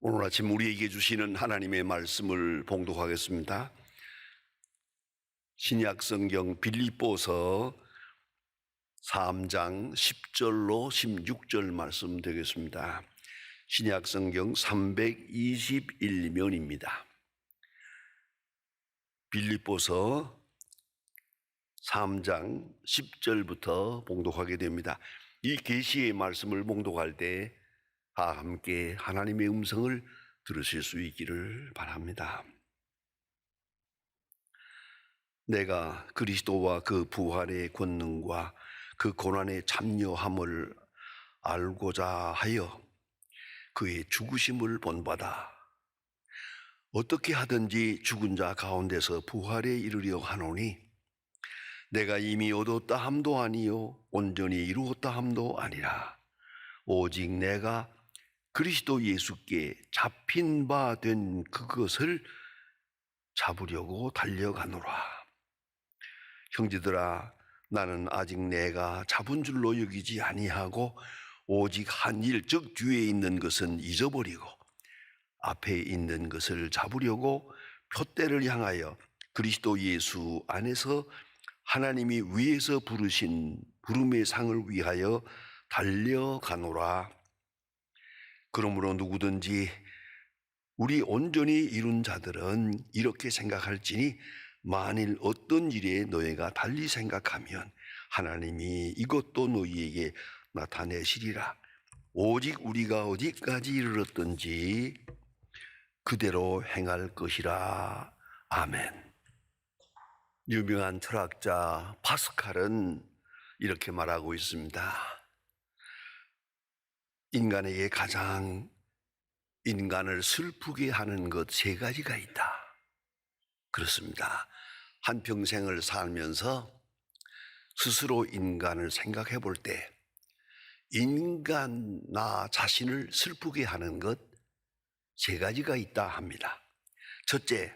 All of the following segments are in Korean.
오늘 아침 우리에게 주시는 하나님의 말씀을 봉독하겠습니다. 신약 성경 빌립보서 3장 10절로 16절 말씀 되겠습니다. 신약 성경 321면입니다. 빌립보서 3장 10절부터 봉독하게 됩니다. 이 계시의 말씀을 봉독할 때 다 함께 하나님의 음성을 들으실 수 있기를 바랍니다. 내가 그리스도와 그 부활의 권능과 그 고난에 참여함을 알고자 하여 그의 죽으심을 본받아 어떻게 하든지 죽은 자 가운데서 부활에 이르려 하노니 내가 이미 얻었다 함도 아니요 온전히 이루었다 함도 아니라 오직 내가 그리스도 예수께 잡힌 바 된 그것을 잡으려고 달려가노라. 형제들아, 나는 아직 내가 잡은 줄로 여기지 아니하고 오직 한 일, 즉 뒤에 있는 것은 잊어버리고 앞에 있는 것을 잡으려고 표대를 향하여 그리스도 예수 안에서 하나님이 위에서 부르신 부름의 상을 위하여 달려가노라. 그러므로 누구든지 우리 온전히 이룬 자들은 이렇게 생각할지니 만일 어떤 일에 너희가 달리 생각하면 하나님이 이것도 너희에게 나타내시리라. 오직 우리가 어디까지 이르렀든지 그대로 행할 것이라. 아멘. 유명한 철학자 파스칼은 이렇게 말하고 있습니다. 인간에게 가장 인간을 슬프게 하는 것 세 가지가 있다. 그렇습니다. 한평생을 살면서 스스로 인간을 생각해 볼 때 인간 나 자신을 슬프게 하는 것 세 가지가 있다 합니다. 첫째,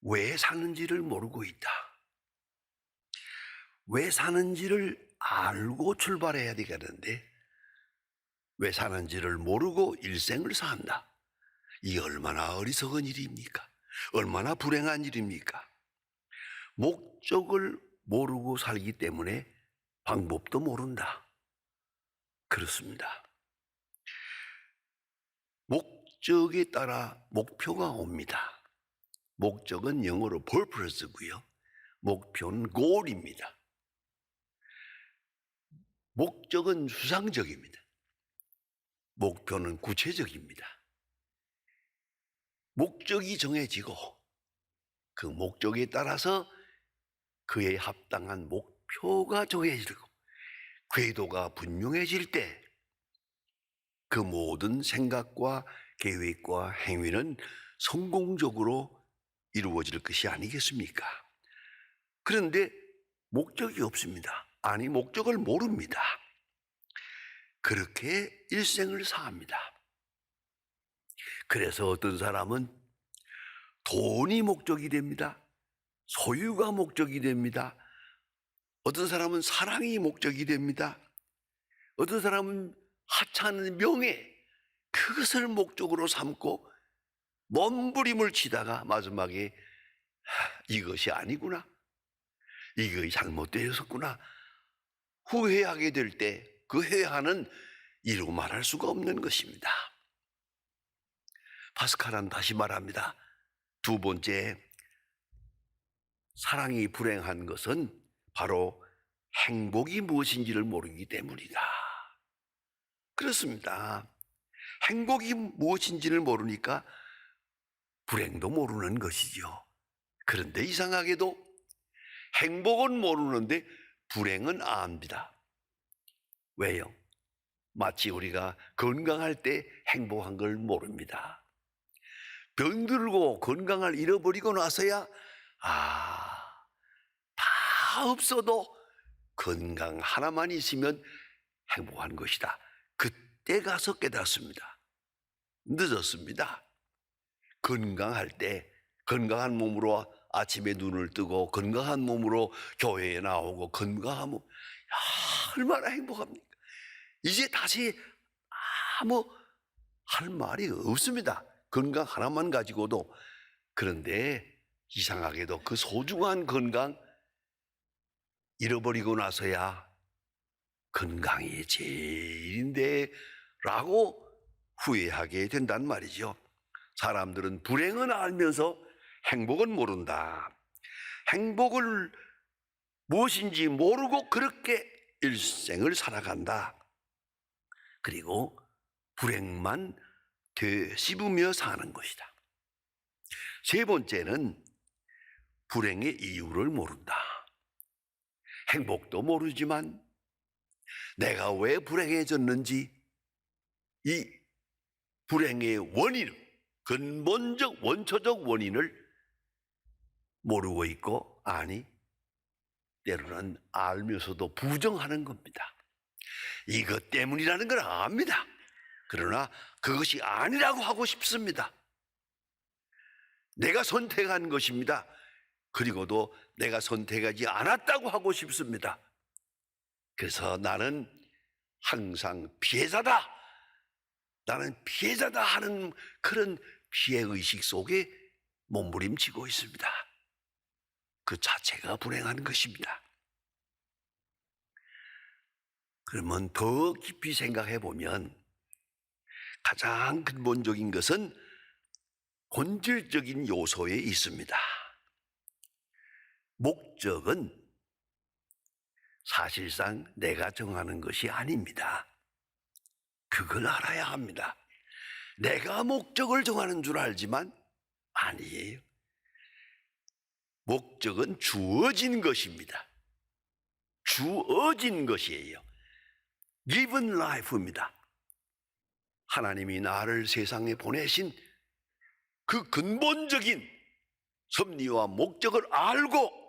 왜 사는지를 모르고 있다. 왜 사는지를 알고 출발해야 되겠는데 왜 사는지를 모르고 일생을 산다. 이게 얼마나 어리석은 일입니까? 얼마나 불행한 일입니까? 목적을 모르고 살기 때문에 방법도 모른다. 그렇습니다. 목적에 따라 목표가 옵니다. 목적은 영어로 purpose고요. 목표는 goal입니다. 목적은 수상적입니다. 목표는 구체적입니다. 목적이 정해지고 그 목적에 따라서 그에 합당한 목표가 정해지고 궤도가 분명해질 때 그 모든 생각과 계획과 행위는 성공적으로 이루어질 것이 아니겠습니까? 그런데 목적이 없습니다. 아니, 목적을 모릅니다. 그렇게 일생을 사합니다. 그래서 어떤 사람은 돈이 목적이 됩니다. 소유가 목적이 됩니다. 어떤 사람은 사랑이 목적이 됩니다. 어떤 사람은 하찮은 명예, 그것을 목적으로 삼고 몸부림을 치다가 마지막에 이것이 아니구나, 이것이 잘못되었었구나 후회하게 될 때 그 회한은 이루 말할 수가 없는 것입니다. 파스칼은 다시 말합니다. 두 번째, 사랑이 불행한 것은 바로 행복이 무엇인지를 모르기 때문이다. 그렇습니다. 행복이 무엇인지를 모르니까 불행도 모르는 것이죠. 그런데 이상하게도 행복은 모르는데 불행은 압니다. 왜요? 마치 우리가 건강할 때 행복한 걸 모릅니다. 병들고 건강을 잃어버리고 나서야 다 없어도 건강 하나만 있으면 행복한 것이다. 그때 가서 깨닫습니다. 늦었습니다. 건강할 때 건강한 몸으로 아침에 눈을 뜨고 건강한 몸으로 교회에 나오고 건강하면 얼마나 행복합니까? 이제 다시 할 말이 없습니다. 건강 하나만 가지고도. 그런데 이상하게도 그 소중한 건강 잃어버리고 나서야 건강이 제일인데 라고 후회하게 된단 말이죠. 사람들은 불행은 알면서 행복은 모른다. 행복을 무엇인지 모르고 그렇게 일생을 살아간다. 그리고 불행만 되씹으며 사는 것이다. 세 번째는 불행의 이유를 모른다. 행복도 모르지만 내가 왜 불행해졌는지 이 불행의 원인을, 근본적 원초적 원인을 모르고 있고, 아니 때로는 알면서도 부정하는 겁니다. 이것 때문이라는 걸 압니다. 그러나 그것이 아니라고 하고 싶습니다. 내가 선택한 것입니다. 그리고도 내가 선택하지 않았다고 하고 싶습니다. 그래서 나는 항상 피해자다. 나는 피해자다 하는 그런 피해의식 속에 몸부림치고 있습니다. 그 자체가 불행한 것입니다. 그러면 더 깊이 생각해 보면 가장 근본적인 것은 본질적인 요소에 있습니다. 목적은 사실상 내가 정하는 것이 아닙니다. 그걸 알아야 합니다. 내가 목적을 정하는 줄 알지만 아니에요. 목적은 주어진 것입니다. 주어진 것이에요. Given life입니다. 하나님이 나를 세상에 보내신 그 근본적인 섭리와 목적을 알고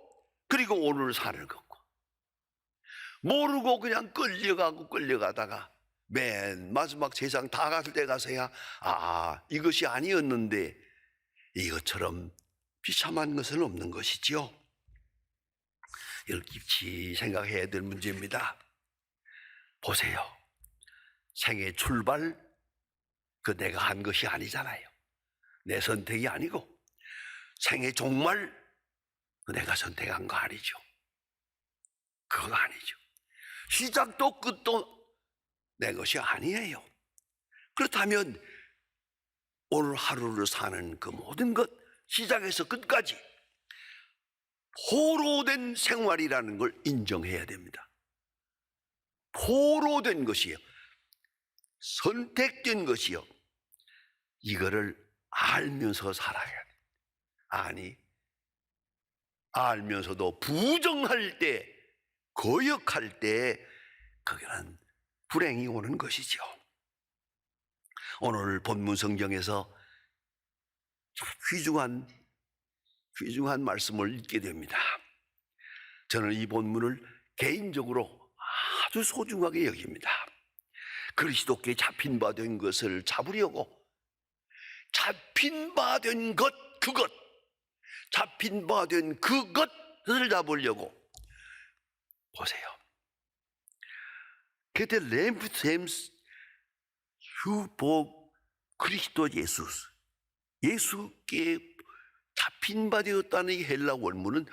그리고 오늘 사는 거고, 모르고 그냥 끌려가다가 맨 마지막 세상 다 갔을 때 가서야 이것이 아니었는데, 이것처럼 비참한 것은 없는 것이지요. 이걸 깊이 생각해야 될 문제입니다. 보세요. 생애 출발, 그 내가 한 것이 아니잖아요. 내 선택이 아니고, 생애 종말, 그 내가 선택한 거 아니죠. 그거 아니죠. 시작도 끝도 내 것이 아니에요. 그렇다면 오늘 하루를 사는 그 모든 것, 시작에서 끝까지 포로된 생활이라는 걸 인정해야 됩니다. 포로된 것이요, 선택된 것이요, 이거를 알면서 살아야 돼. 아니, 알면서도 부정할 때, 거역할 때, 거기는 불행이 오는 것이죠. 오늘 본문 성경에서 귀중한 말씀을 읽게 됩니다. 저는 이 본문을 개인적으로 아주 소중하게 여깁니다. 그리스도께 잡힌 바 된 것을 잡으려고, 잡힌 바 된 것, 그것, 잡힌 바 된 그것을 잡으려고. 보세요. 그때 렘프셈스 휴복 그리스도 예수께 잡힌 바 되었다는 이 헬라 원문은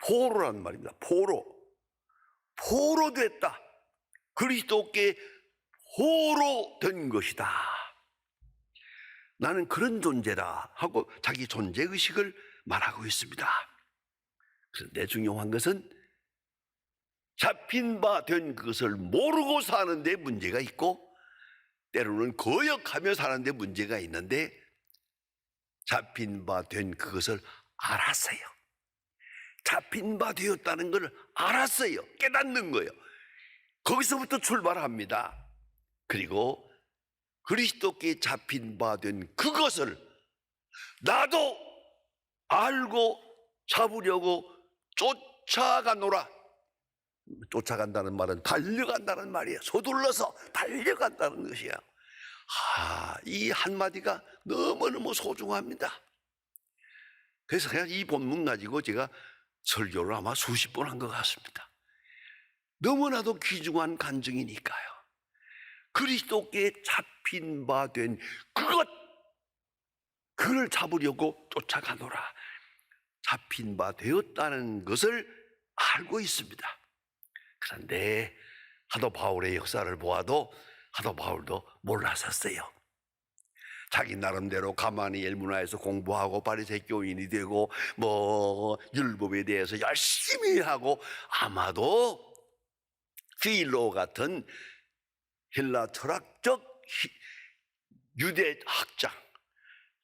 포로란 말입니다. 포로됐다. 그리스도께 포로된 것이다. 나는 그런 존재다 하고 자기 존재의식을 말하고 있습니다. 그런데 중요한 것은 잡힌 바 된 그것을 모르고 사는 데 문제가 있고, 때로는 거역하며 사는 데 문제가 있는데, 잡힌 바 된 그것을 알았어요. 잡힌 바 되었다는 걸 알았어요. 깨닫는 거예요. 거기서부터 출발합니다. 그리고 그리스도께 잡힌 바 된 그것을 나도 알고 잡으려고 쫓아가노라. 쫓아간다는 말은 달려간다는 말이에요. 서둘러서 달려간다는 것이야. 이 한마디가 너무너무 소중합니다. 그래서 그냥 이 본문 가지고 제가 설교를 아마 수십 번 한 것 같습니다. 너무나도 귀중한 간증이니까요. 그리스도께 잡힌 바 된 그를 잡으려고 쫓아가노라. 잡힌 바 되었다는 것을 알고 있습니다. 그런데 사도 바울의 역사를 보아도 사도 바울도 몰랐었어요. 자기 나름대로 가마니엘 문화에서 공부하고 바리새 교인이 되고 율법에 대해서 열심히 하고 아마도 필로 같은 헬라 철학적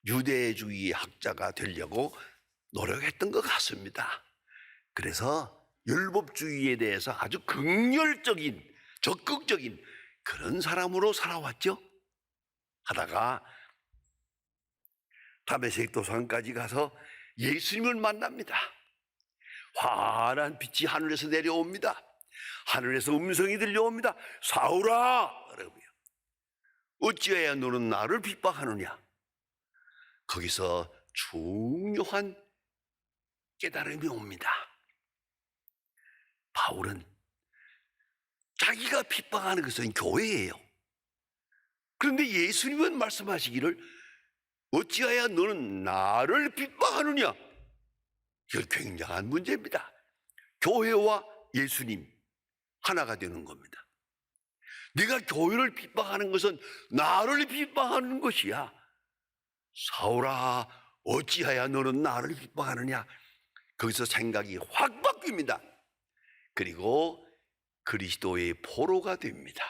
유대주의 학자가 되려고 노력했던 것 같습니다. 그래서 율법주의에 대해서 아주 긍정적인, 적극적인 그런 사람으로 살아왔죠. 하다가 다메섹 도상까지 가서 예수님을 만납니다. 환한 빛이 하늘에서 내려옵니다. 하늘에서 음성이 들려옵니다. 사울아! 그러고요. 어찌해야 너는 나를 핍박하느냐? 거기서 중요한 깨달음이 옵니다. 바울은 자기가 핍박하는 것은 교회예요. 그런데 예수님은 말씀하시기를 어찌하여 너는 나를 핍박하느냐? 이거 굉장한 문제입니다. 교회와 예수님 하나가 되는 겁니다. 네가 교회를 핍박하는 것은 나를 핍박하는 것이야. 사울아, 어찌하여 너는 나를 핍박하느냐? 거기서 생각이 확 바뀝니다. 그리고 그리스도의 포로가 됩니다.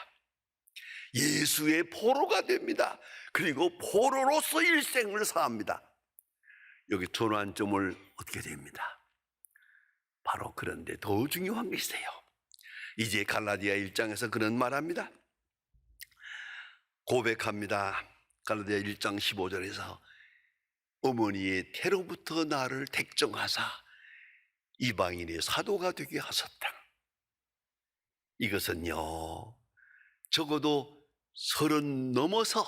예수의 포로가 됩니다. 그리고 포로로서 일생을 사합니다. 여기 전환점을 얻게 됩니다. 바로 그런데 더 중요한 게 있어요. 이제 갈라디아 1장에서 그런 말합니다. 고백합니다. 갈라디아 1장 15절에서 어머니의 태로부터 나를 택정하사 이방인의 사도가 되게 하셨다. 이것은요, 적어도 30 넘어서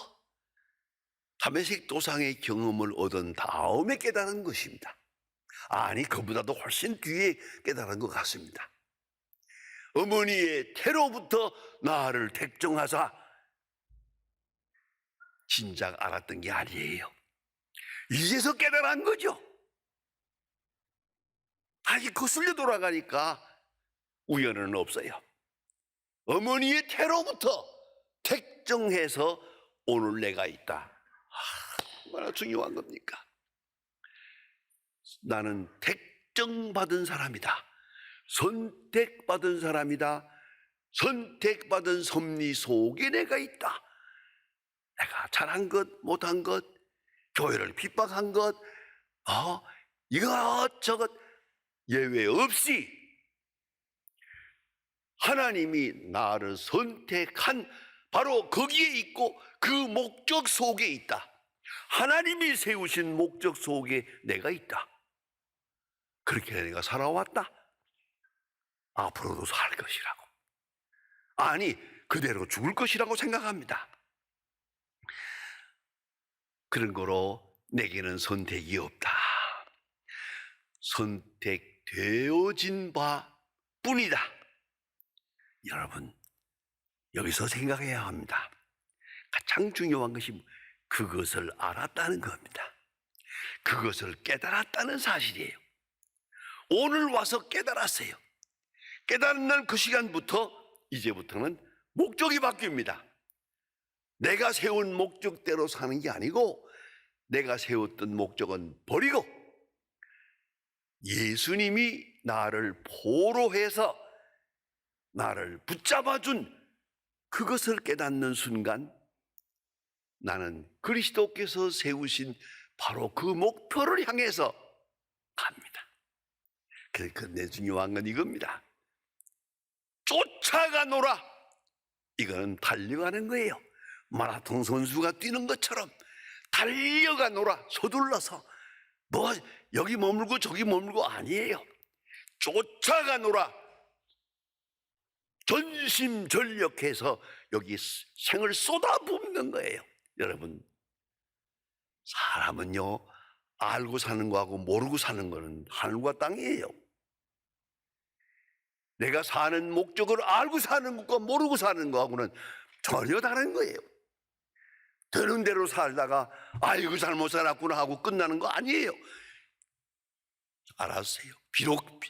다메섹 도상의 경험을 얻은 다음에 깨달은 것입니다. 아니, 그보다도 훨씬 뒤에 깨달은 것 같습니다. 어머니의 태로부터 나를 택정하사, 진작 알았던 게 아니에요. 이제서 깨달은 거죠. 다시 거슬려 돌아가니까 우연은 없어요. 어머니의 태로부터 택정해서 오늘 내가 있다. 얼마나 중요한 겁니까? 나는 택정받은 사람이다. 선택받은 사람이다. 선택받은 섭리 속에 내가 있다. 내가 잘한 것, 못한 것, 교회를 핍박한 것, 이것저것 예외 없이 하나님이 나를 선택한 바로 거기에 있고 그 목적 속에 있다. 하나님이 세우신 목적 속에 내가 있다. 그렇게 내가 살아왔다. 앞으로도 살 것이라고. 아니, 그대로 죽을 것이라고 생각합니다. 그런 거로 내게는 선택이 없다. 선택되어진 바 뿐이다. 여러분, 여기서 생각해야 합니다. 가장 중요한 것이 그것을 알았다는 겁니다. 그것을 깨달았다는 사실이에요. 오늘 와서 깨달았어요. 깨달은 날 그 시간부터 이제부터는 목적이 바뀝니다. 내가 세운 목적대로 사는 게 아니고 내가 세웠던 목적은 버리고 예수님이 나를 포로해서 나를 붙잡아준 그것을 깨닫는 순간 나는 그리스도께서 세우신 바로 그 목표를 향해서 갑니다. 근데 중요한 건 이겁니다. 쫓아가노라. 이거는 달려가는 거예요. 마라톤 선수가 뛰는 것처럼 달려가노라. 서둘러서 여기 머물고 저기 머물고 아니에요. 쫓아가노라. 전심전력해서 여기 생을 쏟아붓는 거예요. 여러분, 사람은요, 알고 사는 거하고 모르고 사는 거는 하늘과 땅이에요. 내가 사는 목적을 알고 사는 것과 모르고 사는 거하고는 전혀 다른 거예요. 되는 대로 살다가 아이고 잘못 살았구나 하고 끝나는 거 아니에요. 알았어요. 비록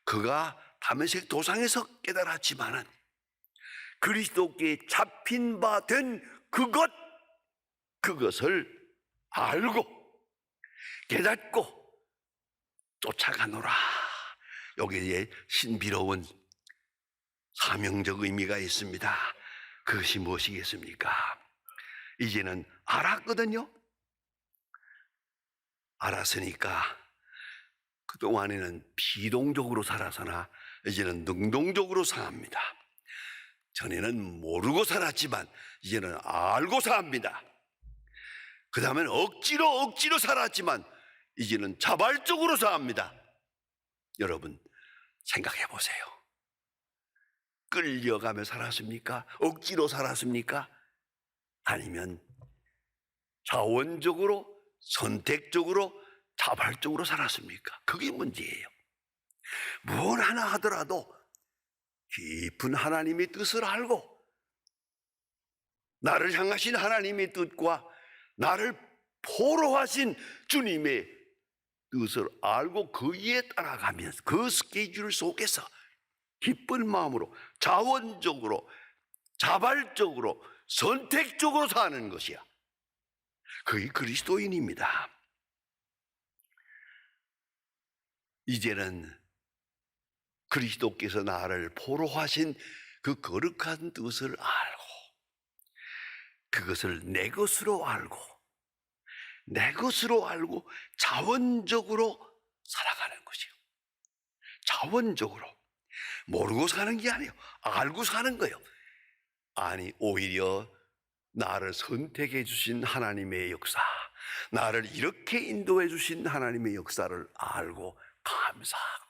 그가 다메섹 도상에서 깨달았지만은 그리스도께 잡힌 바 된 그것을 알고 깨닫고 쫓아가노라. 여기에 신비로운 사명적 의미가 있습니다. 그것이 무엇이겠습니까? 이제는 알았거든요. 알았으니까 그동안에는 비동적으로 살아서나 이제는 능동적으로 사합니다. 전에는 모르고 살았지만 이제는 알고 삽니다. 그 다음엔 억지로 살았지만 이제는 자발적으로 삽니다. 여러분 생각해 보세요. 끌려가며 살았습니까? 억지로 살았습니까? 아니면 자원적으로, 선택적으로, 자발적으로 살았습니까? 그게 문제예요. 뭘 하나 하더라도 깊은 하나님의 뜻을 알고 나를 향하신 하나님의 뜻과 나를 포로하신 주님의 뜻을 알고 거기에 따라가면서 그 스케줄 속에서 기쁜 마음으로 자원적으로 자발적으로 선택적으로 사는 것이야. 그게 그리스도인입니다. 이제는 그리스도께서 나를 포로하신 그 거룩한 뜻을 알고 그것을 내 것으로 알고 자원적으로 살아가는 것이요. 자원적으로 모르고 사는 게 아니에요. 알고 사는 거예요. 아니 오히려 나를 선택해 주신 하나님의 역사, 나를 이렇게 인도해 주신 하나님의 역사를 알고 감사하고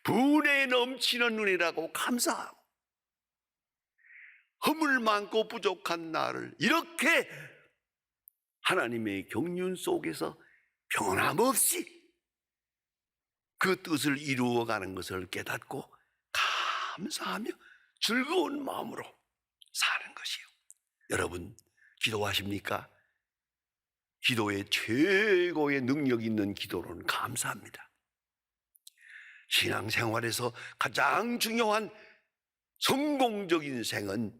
분에 넘치는 눈이라고 감사하고 허물 많고 부족한 나를 이렇게 하나님의 경륜 속에서 변함없이 그 뜻을 이루어가는 것을 깨닫고 감사하며 즐거운 마음으로 사는 것이요. 여러분 기도하십니까? 기도의 최고의 능력 있는 기도로는 감사합니다. 신앙생활에서 가장 중요한 성공적인 생은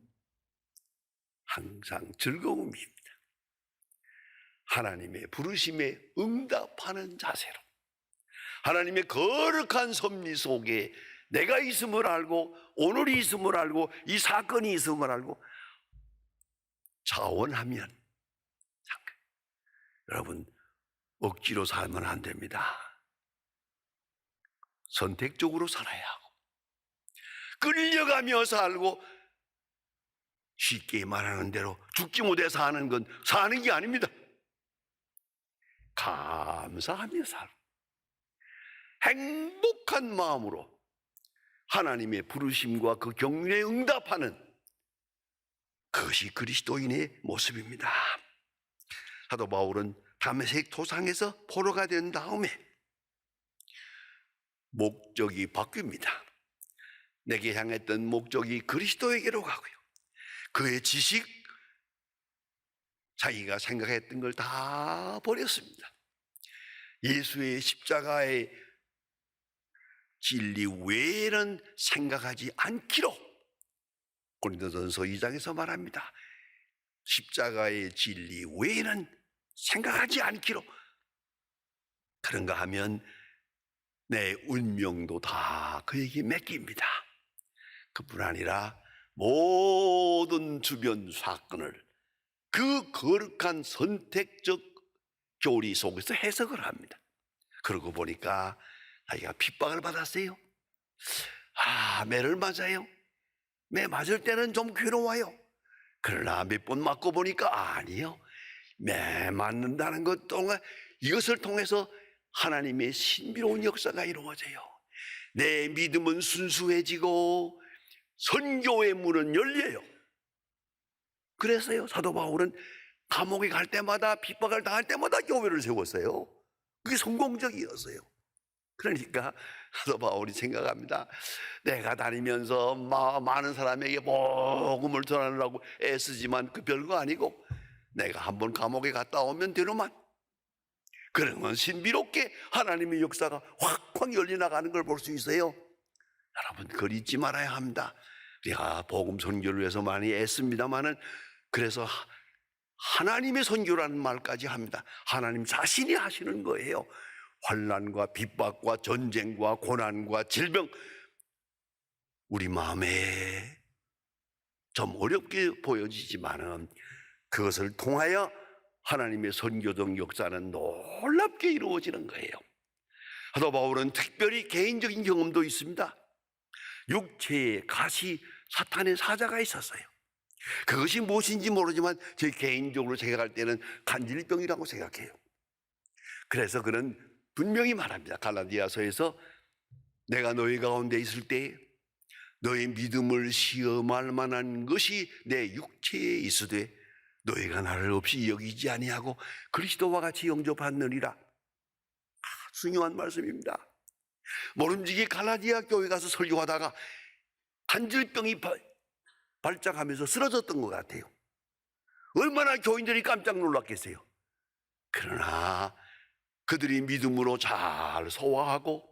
항상 즐거움입니다. 하나님의 부르심에 응답하는 자세로 하나님의 거룩한 섭리 속에 내가 있음을 알고 오늘이 있음을 알고 이 사건이 있음을 알고 자원하면 여러분 억지로 살면 안 됩니다. 선택적으로 살아야 하고 끌려가며 살고 쉽게 말하는 대로 죽지 못해 사는 건 사는 게 아닙니다. 감사하며 살고 행복한 마음으로 하나님의 부르심과 그 경륜에 응답하는 그것이 그리스도인의 모습입니다. 사도 바울은 다메섹 도상에서 포로가 된 다음에 목적이 바뀝니다. 내게 향했던 목적이 그리스도에게로 가고요. 그의 지식, 자기가 생각했던 걸 다 버렸습니다. 예수의 십자가의 진리 외에는 생각하지 않기로 고린도전서 2장에서 말합니다. 십자가의 진리 외에는 생각하지 않기로. 그런가 하면 내 운명도 다 그에게 맡깁니다. 그뿐 아니라 모든 주변 사건을 그 거룩한 선택적 교리 속에서 해석을 합니다. 그러고 보니까 자기가 핍박을 받았어요. 매를 맞아요. 매 맞을 때는 좀 괴로워요. 그러나 몇 번 맞고 보니까 아니요. 매 맞는다는 것 동안 이것을 통해서 하나님의 신비로운 역사가 이루어져요. 내 믿음은 순수해지고 선교의 문은 열려요. 그래서요 사도 바울은 감옥에 갈 때마다 핍박을 당할 때마다 교회를 세웠어요. 그게 성공적이었어요. 그러니까 사도 바울이 생각합니다. 내가 다니면서 많은 사람에게 복음을 전하느라고 애쓰지만 그 별거 아니고 내가 한번 감옥에 갔다 오면 되노만. 그러면 신비롭게 하나님의 역사가 확확 열려나가는 걸 볼 수 있어요. 여러분, 그걸 잊지 말아야 합니다. 우리가 복음 선교를 위해서 많이 애씁니다마는, 그래서 하나님의 선교라는 말까지 합니다. 하나님 자신이 하시는 거예요. 환난과 핍박과 전쟁과 고난과 질병, 우리 마음에 좀 어렵게 보여지지만은 그것을 통하여 하나님의 선교적 역사는 놀랍게 이루어지는 거예요. 사도 바울은 특별히 개인적인 경험도 있습니다. 육체에 가시 사탄의 사자가 있었어요. 그것이 무엇인지 모르지만 제 개인적으로 생각할 때는 간질병이라고 생각해요. 그래서 그는 분명히 말합니다. 갈라디아서에서 내가 너희 가운데 있을 때 너희 믿음을 시험할 만한 것이 내 육체에 있으되 너희가 나를 없이 여기지 아니하고 그리스도와 같이 영접하느니라. 중요한 말씀입니다. 모름지기 갈라디아 교회 가서 설교하다가 간질병이 발작하면서 쓰러졌던 것 같아요. 얼마나 교인들이 깜짝 놀랐겠어요. 그러나 그들이 믿음으로 잘 소화하고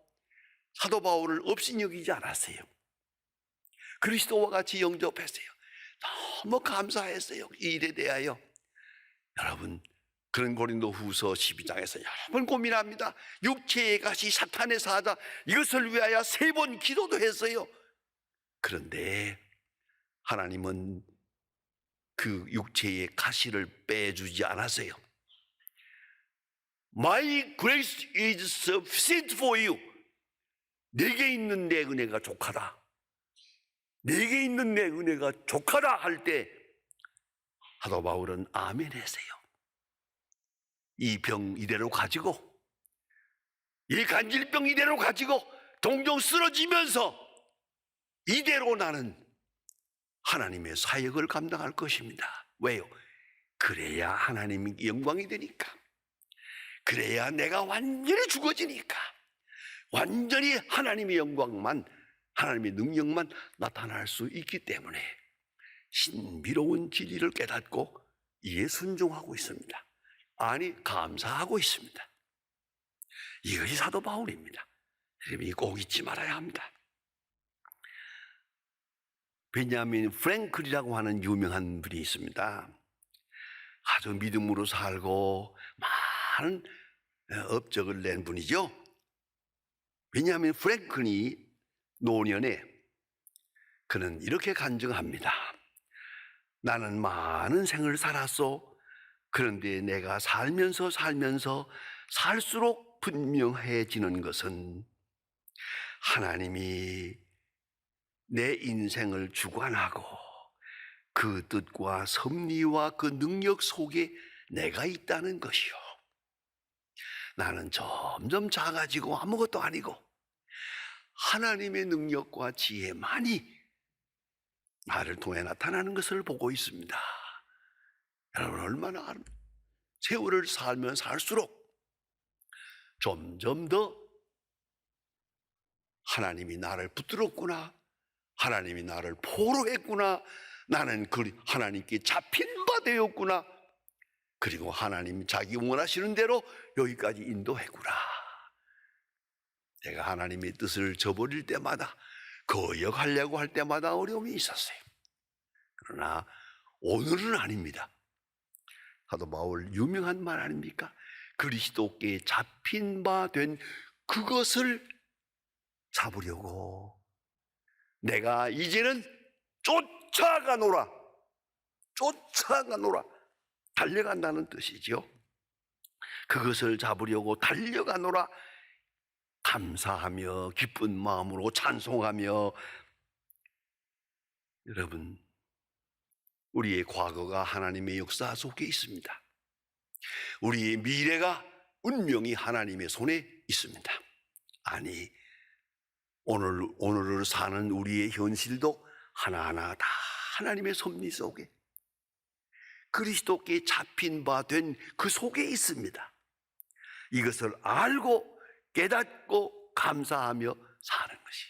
사도 바울을 없이 여기지 않았어요. 그리스도와 같이 영접했어요. 너무 감사했어요. 이 일에 대하여. 여러분, 그런 고린도 후서 12장에서 여러 번 고민합니다. 육체의 가시 사탄의 사자, 이것을 위하여 3번 기도도 했어요. 그런데 하나님은 그 육체의 가시를 빼주지 않았어요. My grace is sufficient for you. 내게 있는 내 은혜가 족하다. 내게 있는 내 은혜가 족하다 할 때 사도 바울은 아멘 했어요. 이 병 이대로 가지고, 이 간질병 이대로 가지고 동정 쓰러지면서 이대로 나는 하나님의 사역을 감당할 것입니다. 왜요? 그래야 하나님이 영광이 되니까. 그래야 내가 완전히 죽어지니까. 완전히 하나님의 영광만, 하나님의 능력만 나타날 수 있기 때문에 신비로운 진리를 깨닫고 이에 순종하고 있습니다. 아니, 감사하고 있습니다. 이것이 사도 바울입니다. 여러분, 이거 꼭 잊지 말아야 합니다. 베냐민 프랭클이라고 하는 유명한 분이 있습니다. 아주 믿음으로 살고 많은 업적을 낸 분이죠. 베냐민 프랭클이 노년에 그는 이렇게 간증합니다. 나는 많은 생을 살았소. 그런데 내가 살면서 살수록 분명해지는 것은 하나님이 내 인생을 주관하고 그 뜻과 섭리와 그 능력 속에 내가 있다는 것이요. 나는 점점 작아지고 아무것도 아니고 하나님의 능력과 지혜만이 나를 통해 나타나는 것을 보고 있습니다. 여러분, 얼마나 세월을 살면 살수록 점점 더 하나님이 나를 붙들었구나, 하나님이 나를 포로했구나, 나는 하나님께 잡힌 바 되었구나, 그리고 하나님 자기 원하시는 대로 여기까지 인도했구나. 내가 하나님의 뜻을 저버릴 때마다, 거역하려고 할 때마다 어려움이 있었어요. 그러나 오늘은 아닙니다. 사도 바울 유명한 말 아닙니까? 그리스도께 잡힌 바 된 그것을 잡으려고 내가 이제는 쫓아가노라. 달려간다는 뜻이죠. 그것을 잡으려고 달려가노라. 감사하며 기쁜 마음으로 찬송하며. 여러분, 우리의 과거가 하나님의 역사 속에 있습니다. 우리의 미래가 운명이 하나님의 손에 있습니다. 아니, 오늘을 사는 우리의 현실도 하나하나 다 하나님의 섭리 속에, 그리스도께 잡힌 바 된 그 속에 있습니다. 이것을 알고 깨닫고 감사하며 사는 것이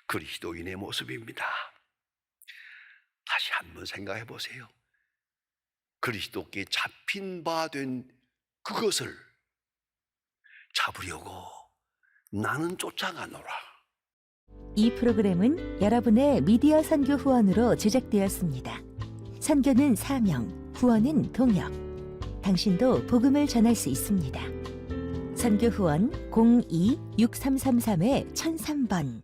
그리스도인의 모습입니다. 다시 한번 생각해 보세요. 그리스도께 잡힌 바 된 그것을 잡으려고 나는 쫓아가노라. 이 프로그램은 여러분의 미디어 선교 후원으로 제작되었습니다. 선교는 사명, 후원은 동역. 당신도 복음을 전할 수 있습니다. 선교 후원 02-6333-1003번